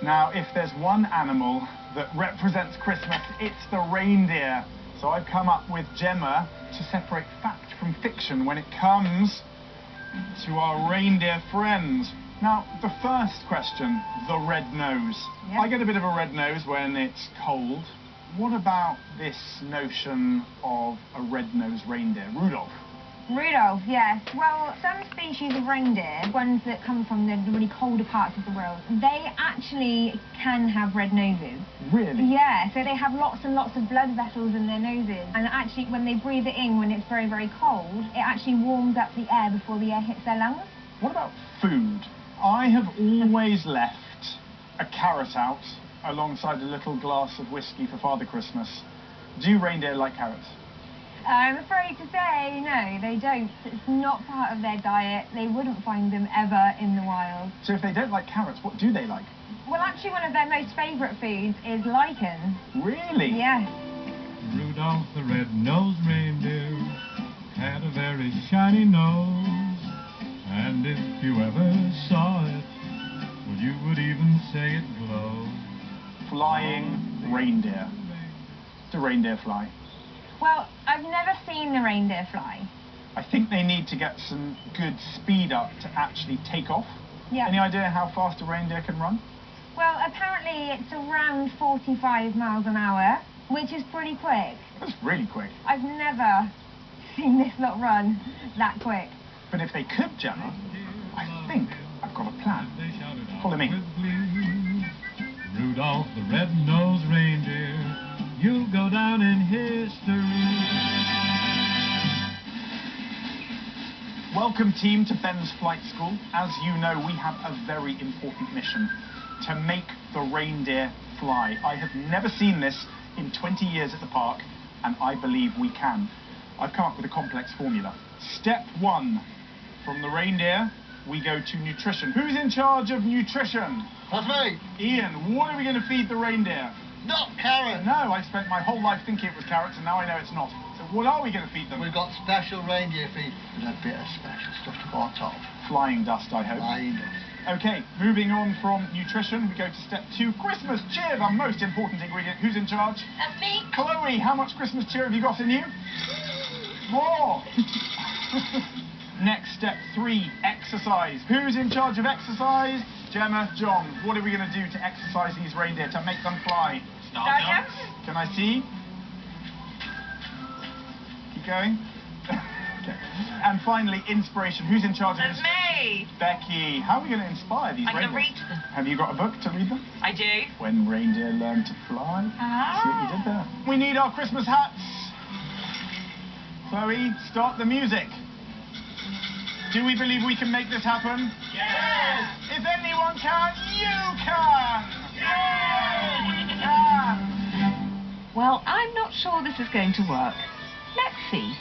Now, if there's one animal that represents Christmas, it's the reindeer. So I've come up with Gemma to separate fact from fiction when it comes to our reindeer friends. Now, the first question, the red nose. Yep. I get a bit of a red nose when it's cold. What about this notion of a red-nosed reindeer? Rudolph? Rudolph, yes. Well, some species of reindeer, ones that come from the really colder parts of the world, they actually can have red noses. Really? Yeah, so they have lots and lots of blood vessels in their noses. And actually, when they breathe it in when it's very, very cold, it actually warms up the air before the air hits their lungs. What about food? I have always left a carrot out alongside a little glass of whiskey for Father Christmas. Do reindeer like carrots? I'm afraid to say, no, they don't. It's not part of their diet. They wouldn't find them ever in the wild. So if they don't like carrots, what do they like? Well, actually, one of their most favourite foods is lichen. Really? Yes. Rudolph the red-nosed reindeer had a very shiny nose, and if you ever saw it, well, you would even say it glowed. Flying reindeer. Do reindeer fly? Well, I've never seen the reindeer fly. I think they need to get some good speed up to actually take off. Yeah. Any idea how fast a reindeer can run? Well, apparently it's around 45 miles an hour, which is pretty quick. That's really quick. I've never seen this lot run that quick. But if they could, Gemma, I think I've got a plan. Follow me. Rudolph the red-nosed reindeer, you'll go down in history. Welcome, team, to Ben's Flight School. As you know, we have a very important mission: to make the reindeer fly. I have never seen this in 20 years at the park, and I believe we can. I've come up with a complex formula. Step 1, from the reindeer, we go to nutrition. Who's in charge of nutrition? That's me. Ian, what are we going to feed the reindeer? Not carrots. No, I spent my whole life thinking it was carrots, and now I know it's not. So what are we going to feed them? We've got special reindeer feed with a bit of special stuff to go on top. Flying dust, I hope. Flying dust. Okay, moving on from nutrition, we go to step 2, Christmas cheer, the most important ingredient. Who's in charge? That's me. Chloe, how much Christmas cheer have you got in you? More! Next, step 3, exercise. Who's in charge of exercise? Gemma, John, what are we going to do to exercise these reindeer, to make them fly? Start jump. Can I see? Keep going. Okay. And finally, inspiration. Who's in charge of That's this? me. Becky, how are we going to inspire these I'm reindeer? going to read them. Have you got a book to read them? I do. When Reindeer Learn to Fly. Ah. See what you did there? We need our Christmas hats. Chloe, start the music. Do we believe we can make this happen? Yes. If anyone can, you can! Yes. Yeah. Well, I'm not sure this is going to work. Let's see.